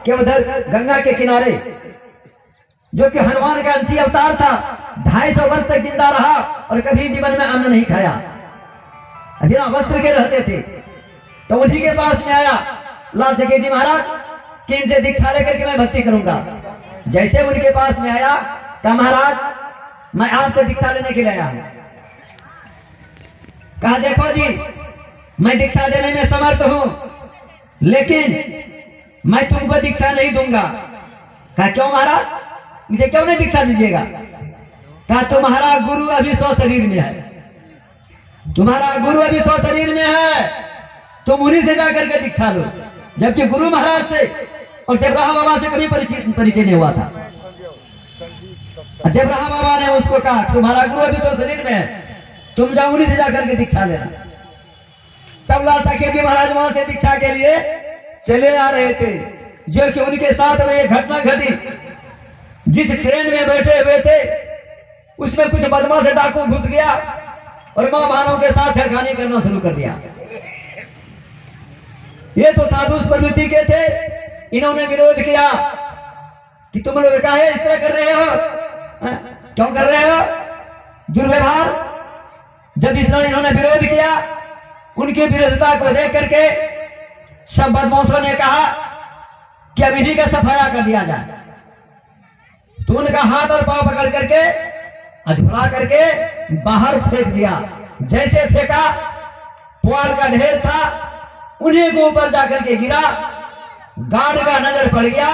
कि उधर गंगा के किनारे जो कि हनुमान का अंशी अवतार था, 250 वर्ष तक जिंदा रहा और कभी जीवन में अन्न नहीं खाया, बिना वस्त्र के रहते थे। तो उन्हीं के पास में आया लाल सकेत जी महाराज कि इनसे दीक्षा लेकर के मैं भक्ति करूंगा। जैसे उनके पास में आया, कहा महाराज मैं आपसे दीक्षा लेने के लिए आया हूं। कहा देखो जी मैं दीक्षा देने में समर्थ हूं, लेकिन मैं तुमको दीक्षा नहीं दूंगा। कहा क्यों महाराज, मुझे क्यों नहीं दीक्षा दीजिएगा? कहा तुम्हारा गुरु अभी 100 शरीर में है, तुम्हारा गुरु अभी 100 शरीर में है, तुम उन्हीं से जाकर के दीक्षा लो। जबकि गुरु महाराज से और देवराहा बाबा से कभी परिचय नहीं हुआ था। देवराहा बाबा ने उसको कहा तुम्हारा गुरु अभी 100 शरीर में है, तुम जाओ उन्हीं से जाकर के दीक्षा लेना। तब लाल सकेत जी महाराज वहां से दीक्षा के लिए चले आ रहे थे, जो कि उनके साथ में एक घटना घटी। जिस ट्रेन में बैठे हुए थे उसमें कुछ बदमाश डाकू घुस गया और मां बहनों के साथ छेड़खानी करना शुरू कर दिया। ये तो साधु प्रवृत्ति के थे, इन्होंने विरोध किया कि तुम लोग काहे इस तरह कर रहे हो, क्यों कर रहे हो दुर्व्यवहार। जब इन्होंने विरोध किया, उनकी विरोधता को देख करके सब बदमाशों ने कहा कि अब इन्हीं का सफाया कर दिया जाए। तो उनका हाथ और पांव पकड़ करके अधुरा करके बाहर फेंक दिया। जैसे फेंका, पुआल का ढेर था, उन्हीं को ऊपर जाकर के गिरा। गार्ड का नजर पड़ गया,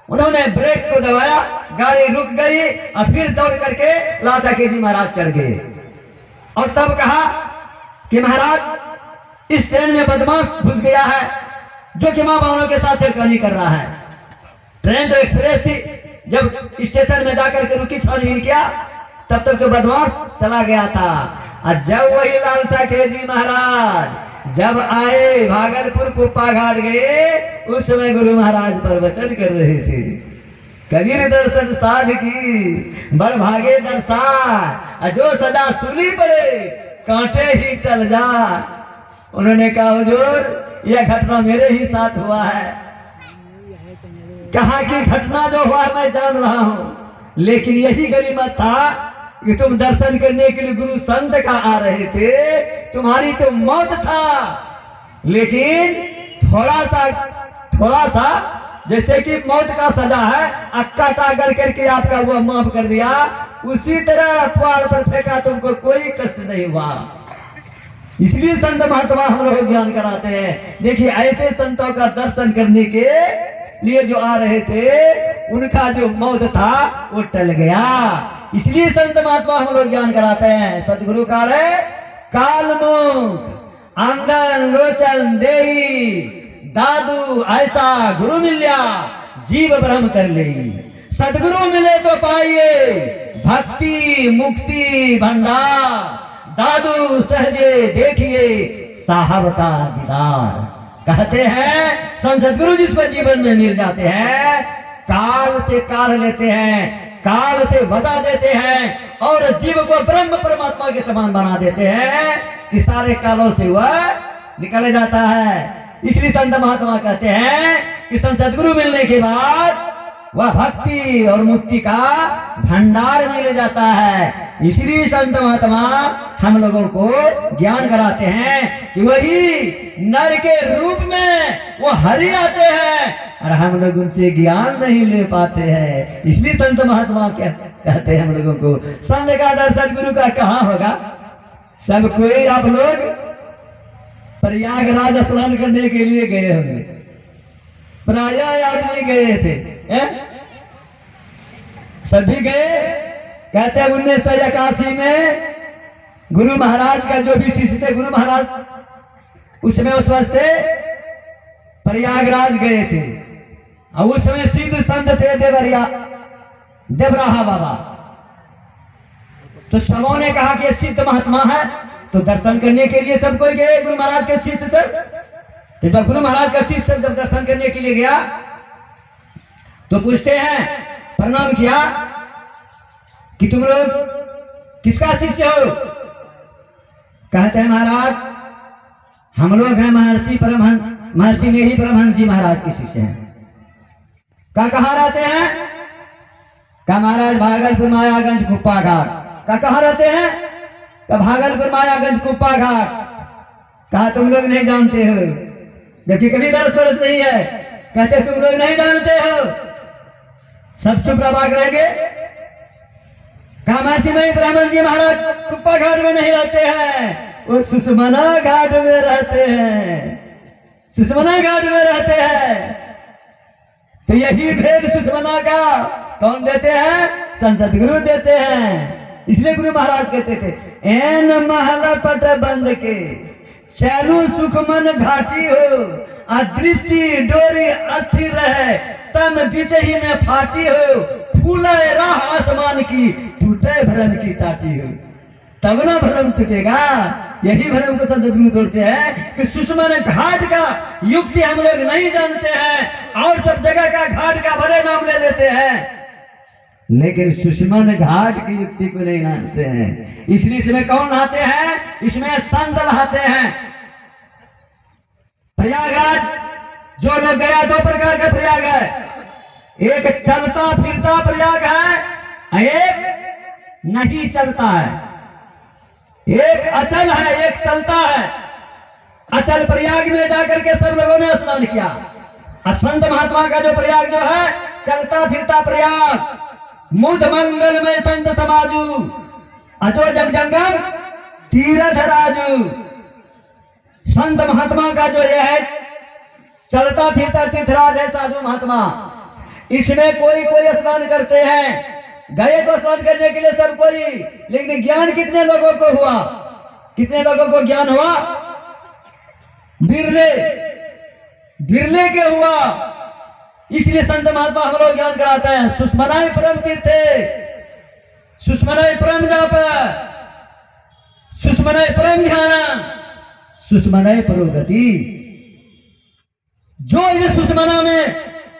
उन्होंने ब्रेक को दबाया, गाड़ी रुक गई और फिर दौड़ करके लाल सकेत जी महाराज चढ़ गए। और तब कहा कि महाराज इस ट्रेन में बदमाश घुस गया है, जो कि मां बहनों के साथ छेड़खानी कर रहा है। ट्रेन तो एक्सप्रेस थी, जब स्टेशन में जाकर के रुकी, छानबीन किया, तब तक तो बदमाश चला गया था। और जब वही लाल सकेत जी महाराज जब आए भागलपुर कुप्पा घाट गए, उस समय गुरु महाराज प्रवचन कर रहे थे। कबीर दर्शन साध की बड़ भागे दर्शन, जो सदा सुनी पड़े कांटे ही टल जा। उन्होंने कहा हुजूर यह घटना मेरे ही साथ हुआ है। कहा कि घटना जो हुआ मैं जान रहा हूं, लेकिन यही गनीमत था कि तुम दर्शन करने के लिए गुरु संत का आ रहे थे, तुम्हारी तो मौत था, लेकिन थोड़ा सा जैसे कि मौत का सजा है, अक्का टागर करके आपका वो माफ कर दिया, उसी तरह पुआल पर फेंका, तुमको कोई कष्ट नहीं हुआ। इसलिए संत महात्मा हम लोग ज्ञान कराते हैं। देखिए ऐसे संतों का दर्शन करने के लिए जो आ रहे थे, उनका जो मौत था वो टल गया। इसलिए संत महात्मा हम लोग ज्ञान कराते हैं। सतगुरु काले काल मुख आंगन लोचन देई, दादू ऐसा गुरु मिल्या जीव ब्रह्म कर ले। सतगुरु मिले तो पाइए भक्ति मुक्ति भंडार, दादू सहजे देखिए साहब का दीदार। कहते हैं सदगुरु जिस पर जीवन में मिल जाते हैं, काल से काढ़ लेते हैं, काल से बचा देते हैं और जीव को ब्रह्म परमात्मा के समान बना देते हैं कि सारे कालों से वह निकल जाता है। इसलिए संत महात्मा कहते हैं कि सदगुरु मिलने के बाद वह भक्ति और मुक्ति का भंडार मिल जाता है। इसलिए संत महात्मा हम लोगों को ज्ञान कराते हैं कि वही नर के रूप में वो हरि आते हैं और हम लोग उनसे ज्ञान नहीं ले पाते हैं। इसलिए संत महात्मा क्या कहते हैं हम लोगों को, संत का दर्शन गुरु का कहाँ होगा? सब कोई आप लोग प्रयागराज स्नान करने के लिए गए होंगे, प्राय आदमी गए थे, सभी गए। कहते हैं 1981 में गुरु महाराज का जो भी शिष्य थे, गुरु महाराज उसमें उस वक्त प्रयागराज गए थे और उस समय सिद्ध संत थे देवराहा बाबा। तो सबों ने कहा कि सिद्ध महात्मा है, तो दर्शन करने के लिए सब कोई गए गुरु महाराज के शिष्य से। तो जब गुरु महाराज का शिष्य जब दर्शन करने के लिए गया तो पूछते हैं, प्रणाम किया कि तुम लोग किसका शिष्य हो? कहते हैं महाराज हम लोग हैं महर्षि मेरी परमहंस जी महाराज के शिष्य हैं। कहाँ रहते हैं? का महाराज भागलपुर मायागंज कुप्पा घाट। का कहाँ रहते हैं? का भागलपुर मायागंज कुप्पा घाट। कहा तुम लोग नहीं जानते हो, जबकि कभी दर्श वर्ष नहीं है, कहते तुम लोग नहीं जानते हो। सब चुप रहा करेंगे। कामासी में ब्राह्मण जी महाराज कुप्पा घाट में नहीं रहते हैं, वो सुषमना घाट में रहते हैं, सुषमना घाट में रहते हैं। तो यही भेद सुषमना का कौन देते हैं? संसद गुरु देते हैं। इसलिए गुरु महाराज कहते थे एन महल पट बंद के चैलू सुखमन घाटी हो, अदृष्टि डोरी अस्थिर रहे, तम बिचही में फाटी हो, फूले राह आसमान की, टूटे भ्रम की टाटी हो। तब ना भ्रम टूटेगा। यही भ्रम को संत गुरु तोड़ते हैं कि सुषमन घाट का युक्ति हम लोग नहीं जानते हैं और सब जगह का घाट का भले नाम ले लेते हैं, लेकिन सुषमन घाट की युक्ति को नहीं जानते हैं। इसलिए इसमें कौन नहाते हैं? इसमें संत नहाते हैं। प्रयागराज जो लोग गया, दो प्रकार का प्रयाग है, एक चलता फिरता प्रयाग है, एक नहीं चलता है। एक अचल है, एक चलता है। अचल प्रयाग में जाकर के सब लोगों ने स्नान किया। संत महात्मा का जो प्रयाग जो है चलता फिरता प्रयाग, मुद मंगल में संत समाजू, अजो जग जंगम तीरथ राजू। संत महात्मा का जो यह है चलता फिरता तीर्थराज है, साधु महात्मा। इसमें कोई कोई स्नान करते हैं, गए तो स्नान करने के लिए सब कोई, लेकिन ज्ञान कितने लोगों को हुआ? कितने लोगों को ज्ञान हुआ? बिरले बिरले के हुआ। इसलिए संत महात्मा हम लोग ज्ञान कराते हैं। सुषमनाय परम तीर्थे, सुषमनाय परम जाप, सुषमनाय परम ध्यान, सुषमनाय परोगति। जो इस सुषमना में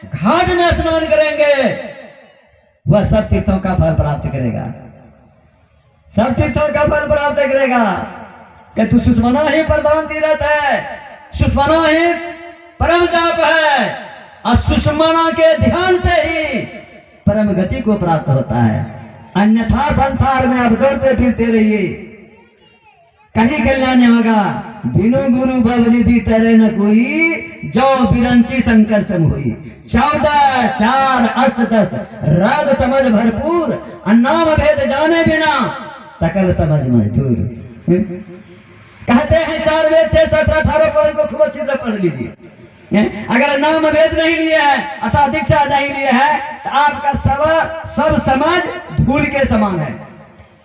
घाट में स्नान करेंगे वह सब तीर्थों का फल प्राप्त करेगा, सब तीर्थों का फल प्राप्त करेगा। कि तू सुषमना ही प्रधान तीर्थ है, सुषमना ही परम जाप है, और सुषमना के ध्यान से ही परम गति को प्राप्त होता है। अन्यथा संसार में आप दौड़ते फिरते रहिए, कहीं कल्याण होगा। बिनु गुरु बलनिधि तरे न कोई, जो बिरंची शंकर सम हुई। 14, 4, 8, 10 राग समझ भरपूर, नाम भेद जाने बिना सकल समझ मजदूर। कहते हैं 4 वेद 6, 17, 18 पढ़ को खूब अच्छी तरह पढ़ लीजिए। अगर नाम वेद नहीं लिए है अर्थात दीक्षा नहीं लिए है तो आपका सब समझ धूल के समान है,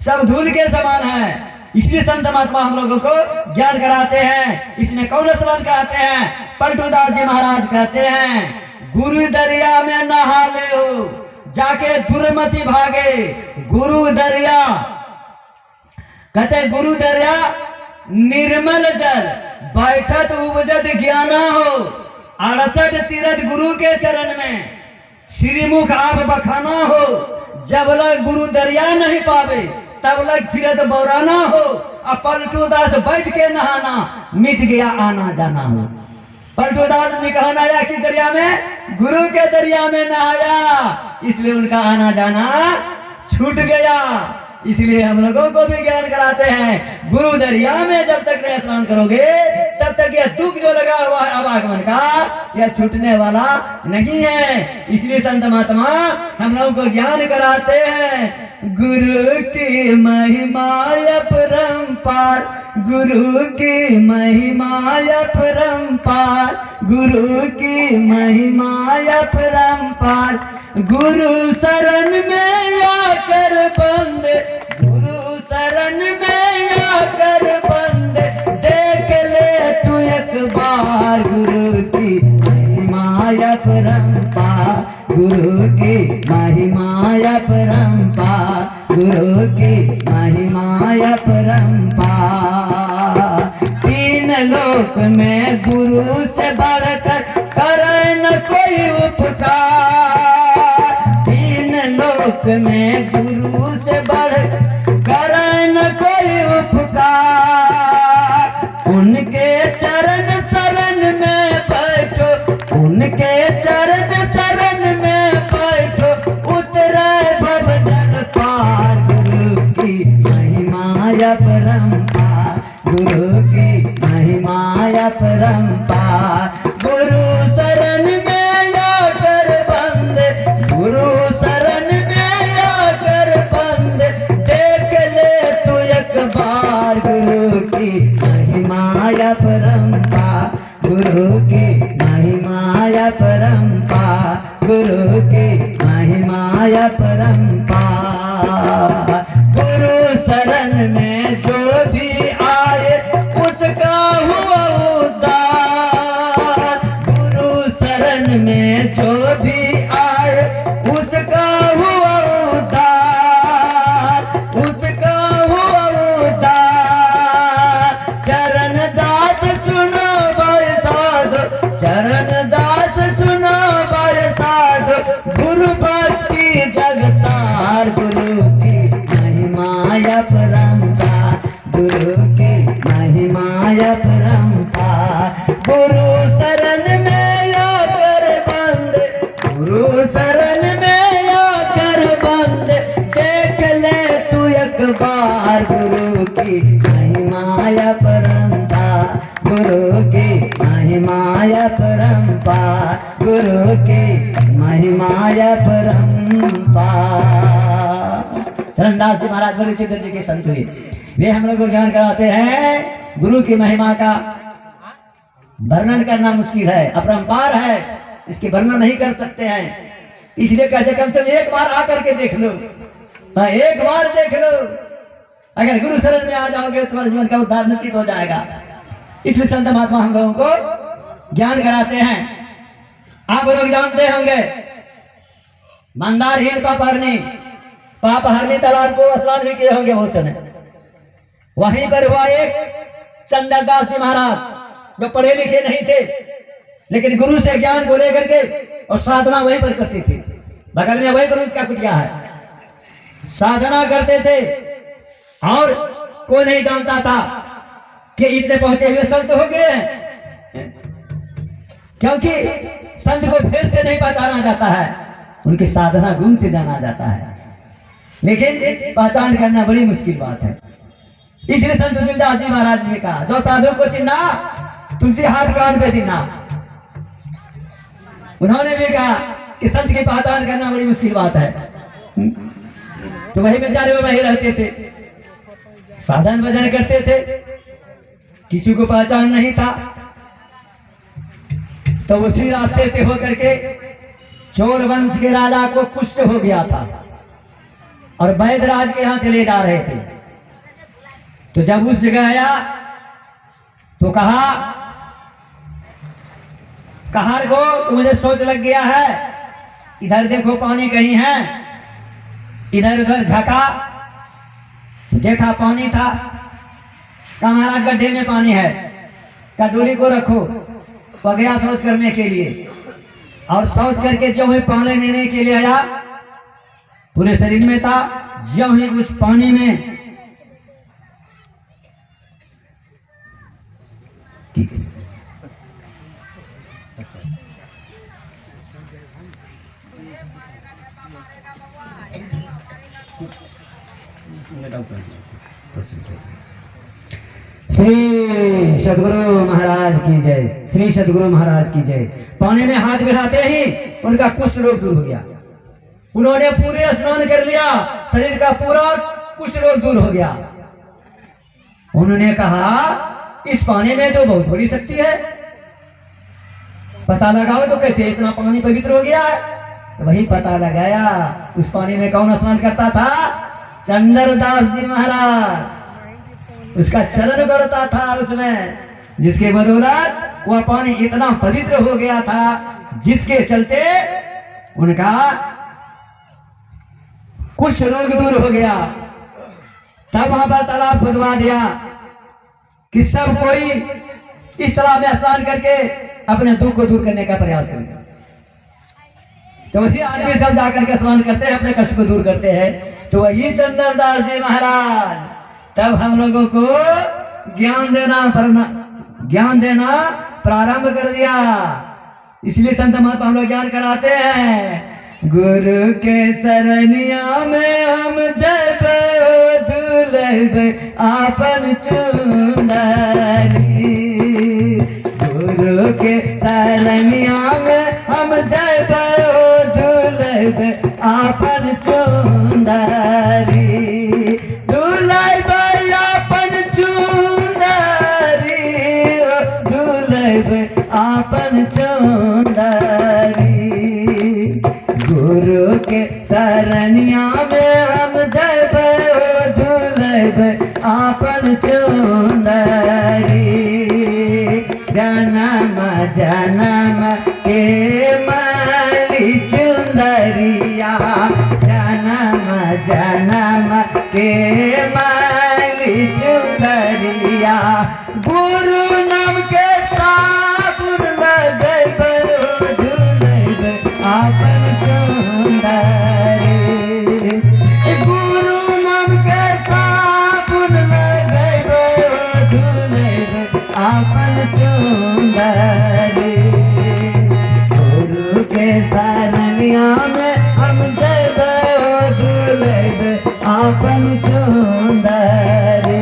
सब धूल के समान है। इसलिए संत महात्मा हम लोगों को ज्ञान कराते हैं। इसमें कौन स्नान कराते हैं? पलटूदास जी महाराज कहते हैं गुरु दरिया में नहा ले हो, जाके दुर्मति भागे। गुरु दरिया कहते गुरु दरिया निर्मल जल, बैठत उपजत ज्ञाना हो। 68 तीरथ गुरु के चरण में, श्रीमुख आप बखाना हो। जब लग गुरु दरिया नहीं पावे तब लग फिरत बौराना हो। अब पलटूदास बैठ के नहाना, मिट गया आना जाना हो। पलटूदास ने कहा नहाया कि दरिया में, गुरु के दरिया में नहाया, इसलिए उनका आना जाना छूट गया। इसलिए हम लोगों को भी ज्ञान कराते हैं गुरु दरिया में जब तक नहीं स्नान करोगे तब तक यह दुख जो लगा हुआ है आवागमन का, यह छूटने वाला नहीं है। इसलिए संत महात्मा हम लोगों को ज्ञान कराते हैं गुरु की महिमा अपरंपार, गुरु की महिमा अपरंपार, गुरु की महिमा अपरंपार। गुरु शरण में आकर बंद, गुरु शरण में आकर बंद, देख ले तू एक बार गुरु की महिमा अपरंपार, गुरु की महिमा अपरंपार, गुरु की महिमा अपरंपार। 3 लोक में गुरु से बढ़कर करे न कोई उपकार, 3 लोक में गुरु से बढ़ करे न कोई उपकार। उनके चरण शरण में बैठो, उनके चरण शरण में गुरु की महिमा अपरंपार। गुरु शरण में जो भी आए उसका हुआ उद्धार। गुरु शरण में जो भी आए उसका हुआ उद्धार, उसका हुआ उद्धार। चरण दास सुनो भाई साधो, चरण दास सुनो भाई साधो, गुरु भक्ति जगतार। गुरु की महिमा अपरंपार, गुरु की महिमा अपरंपार। गुरु शरण में आकर बंदे, गुरु शरण में आकर बंदे, देख ले तू एक बार। गुरु की महिमा अपरंपार, गुरु की महिमा अपरंपार, गुरु की महिमा अपरंपार। चरणदास जी महाराज बड़े चित्र जी के संत हुए, वे हम लोग को ज्ञान कराते हैं। गुरु की महिमा का वर्णन करना मुश्किल है, अपरंपार है, इसके वर्णन नहीं कर सकते हैं। इसलिए कहते कम से कम एक बार आकर के देख लो, हाँ एक बार देख लो। अगर गुरु शरण में आ जाओगे तो तुम्हारे जीवन का उद्धार निश्चित हो जाएगा। इसलिए संत महात्मा हम लोगों को ज्ञान कराते हैं। आप लोग जानते होंगे मंदारहीन पापहरनी तालाब को स्नान भी किए होंगे बहुत जने। वहीं पर हुआ एक चंद्रदास जी महाराज, जो पढ़े लिखे नहीं थे लेकिन गुरु से ज्ञान को लेकर के और साधना वहीं पर करते थे। बगल में वहीं पर उसका कुटिया है, साधना करते थे और कोई नहीं जानता था कि इतने पहुंचे हुए संत हो गए हैं, क्योंकि संत को भेद से नहीं पहचाना जाता है, उनकी साधना गुण से जाना जाता है। लेकिन पहचान करना बड़ी मुश्किल बात है। इसलिए संत तुलसीदास जी महाराज ने कहा, जो साधु को चिन्हा तुलसी हाथ कान पे दिना। उन्होंने भी कहा कि संत की पहचान करना बड़ी मुश्किल बात है। तो वही बेचारे वही रहते थे, साधन भजन करते थे, किसी को पहचान नहीं था। तो उसी रास्ते से होकर के चोर वंश के राजा को कुष्ठ हो गया था और वैद्यराज के यहां चले जा रहे थे। तो जब उस जगह आया तो कहा, कहार को मुझे सोच लग गया है, इधर देखो पानी कहीं है। इधर उधर झका, देखा पानी था। कहा महाराज गड्ढे में पानी है, का डोली को रखो। तो गया शौच करने के लिए, और शौच करके जो ही पानी लेने के लिए आया, पूरे शरीर में था, जो ही उस पानी में श्री सदगुरु महाराज की जय, श्री सदगुरु महाराज की जय। पानी में हाथ मिलाते ही उनका कुष्ठ रोग दूर हो गया। उन्होंने पूरे स्नान कर लिया, शरीर का पूरा कुष्ठ रोग दूर हो गया। उन्होंने कहा इस पानी में तो बहुत बड़ी शक्ति है, पता लगाओ तो कैसे इतना पानी पवित्र हो गया है। तो वही पता लगाया, उस पानी में कौन स्नान करता था? चंद्रदास जी महाराज। उसका चरण बढ़ता था उसमें, जिसके बदौलत वह पानी इतना पवित्र हो गया था, जिसके चलते उनका कुष्ठ रोग दूर हो गया। तब वहां पर तालाब खुदवा दिया कि सब कोई इस तालाब में स्नान करके अपने दुख को दूर करने का प्रयास करें। तो वही आदमी सब जाकर के स्नान करते हैं, अपने कष्ट को दूर करते हैं। तो वही चंद्रदास जी महाराज तब हम लोगों को ज्ञान देना प्रारंभ कर दिया। इसलिए संत महात्मा हम लोग ज्ञान कराते हैं। गुरु के शरणिया में हम जब दुलह आपन चुंदरी, गुरु के शरणिया में हम जब दुलह आपन चुंदरी, दुलह आपन चुंदरी, दुलह आपन चुंदरी। सरनिया में हम जब दुलैब आपन चुंदरी जन्म जन्म के माली चुंदरिया जन्म जन्म के माली चुंदरिया गुरु नाम के साबुन लगैब धुलैब आपन चुंदरी गुरु नाम के साबुन लगैब धुलैब आपन चुंदरी गुरु के सरनिया में हम जब धुलैब आपन चुंदरी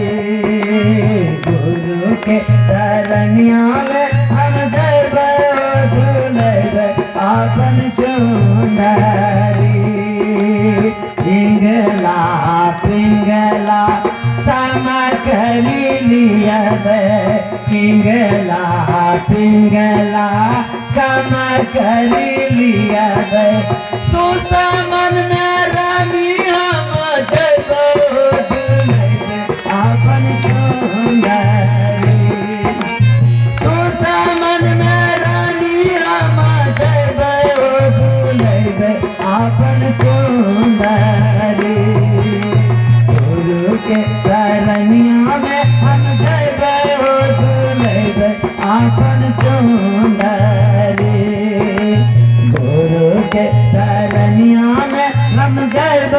गुरु के सरनिया में हम जब धुलैब आपन चुंदरी पिंगला पिंगला समा करी लियब पिंगला पिंगला समा करी लियब सुत मन में रानी हम जब धुलैब आपन चुंदरी सुत मन में रानी हम जब धुलैब आपन चुंदरी गुरु के सरनिया में हम जब धुलैब आपन चुंदरी गुरु के सरनिया में हम जब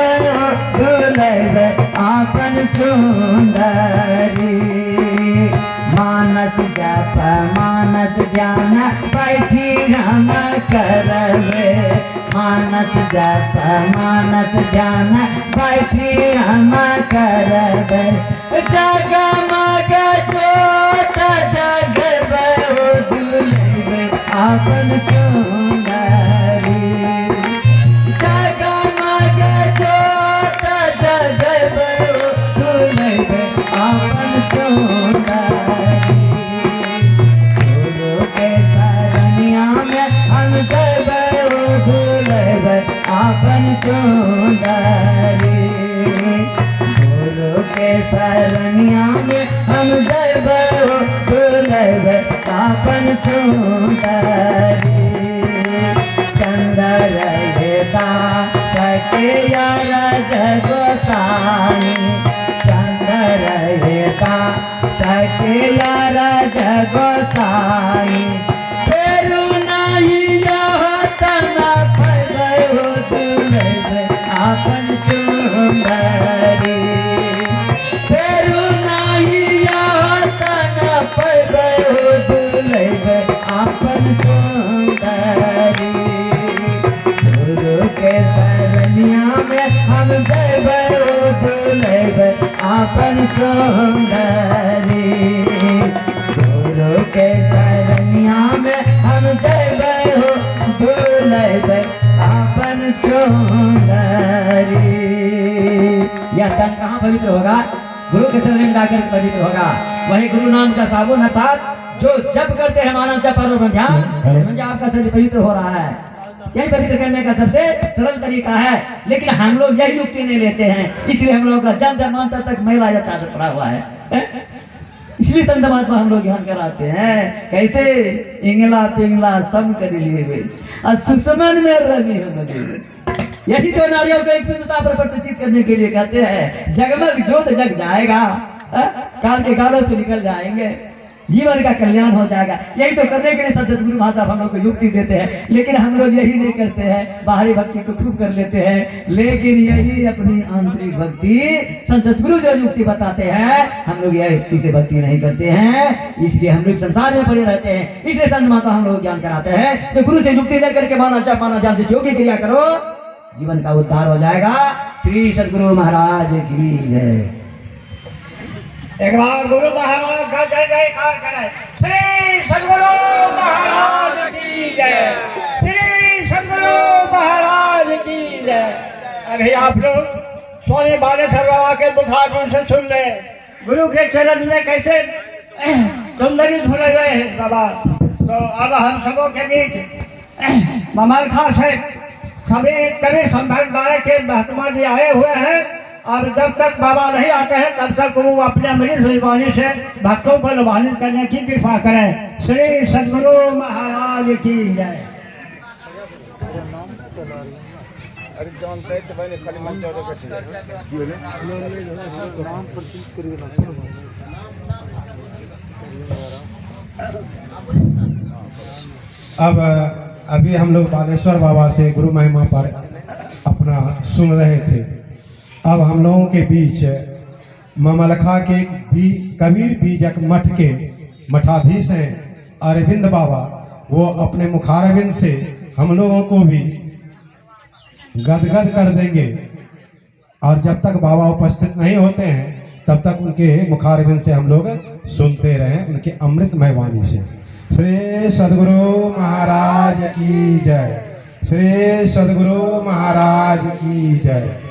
धुलैब आपन चुंदरी मानस जप मानस ज्ञान बैठी हम करबे मानस जप मानस ज्ञान बैठी हम करबे जगमग जोत जगब धुलैब आपन चुंदरी जगमग जोत जगब धुलैब आपन चुंदरी गुरु के सरनिया में हम जब धुलैब आपन चुंदरी गुरु के सरनिया में हम जब धुलैब आपन चुंदरी चंदर हेता सके जगोसाई चंदर हेता सके जगोसाई फेरू नहीं यह तना फैलै धुलैब आपन चुंदरी फेरू नहीं यह तना फैलै धुलैब आपन चुंदरी गुरु के सरनिया में हम जब धुलैब आपन चुंदरी गुरु के सरनिया में हम जब धुलैब आपन चुंदरी यह तन कहाँ पवित्र होगा गुरु के शरण में जाकर पवित्र होगा वही गुरु नाम का साबुन अर्थात जो जप करते हैं मानव जप पर ध्यान आपका शरीर पवित्र हो रहा है यही पवित्र करने का सबसे सरल तरीका है लेकिन हम लोग यही युक्ति नहीं लेते हैं इसलिए हम लोग का जन जन्मांतर तक महिला या चादर पड़ा हुआ है इसलिए संत महात्मा हम लोग ध्यान कराते हैं कैसे इंगला पिंगला सम कर लिए और सुषमन में रवि यही तो नारियों को एक पिंडता पर प्रतिष्ठित करने के लिए कहते हैं जगमग जोत जग जाएगा काल के कालों से निकल जाएंगे जीवन का कल्याण हो जाएगा यही तो करने के लिए सदगुरु महाराज हम लोग को युक्ति देते हैं लेकिन हम लोग यही नहीं करते हैं बाहरी भक्ति को खूब कर लेते हैं लेकिन यही अपनी आंतरिक भक्ति सदगुरु जो युक्ति बताते हैं हम लोग यह युक्ति से भक्ति नहीं करते हैं इसलिए हम लोग संसार में पड़े रहते हैं इसलिए संत माता हम लोग ज्ञान कराते हैं तो गुरु से युक्ति लेकर के माना जप माना जान से योगी क्रिया करो जीवन का उद्धार हो जाएगा श्री सदगुरु महाराज की जय एक बार गुरु महाराज का जय जयकार करें श्री सदगुरु महाराज की जय श्री सदगुरु महाराज की जय अभी आप लोग स्वामी बालेश्वर बाबा के मुखारबिंद से सुन ले गुरु के चरण में कैसे सुंदरी धुले हुए हैं बाबा तो अब हम सबों के बीच ममलखा से सभी कवि संभालने के महात्मा जी आए हुए हैं और जब तक बाबा नहीं आते हैं तब तक वो अपने अमृत वाणी से भक्तों पर लुभानित करने की कृपा करें। श्री सद्गुरु महाराज की जय। अब अभी हम लोग बालेश्वर बाबा से गुरु महिमा पर अपना सुन रहे थे। अब हम लोगों के बीच ममलखा के कबीर बीजक मठ के मठाधीश हैं अरविंद बाबा। वो अपने मुखारविंद से हम लोगों को भी गदगद कर देंगे और जब तक बाबा उपस्थित नहीं होते हैं तब तक उनके मुखारविंद से हम लोग सुनते रहें उनके अमृतमय वाणी से। श्री सद्गुरु महाराज की जय। श्री सद्गुरु महाराज की जय।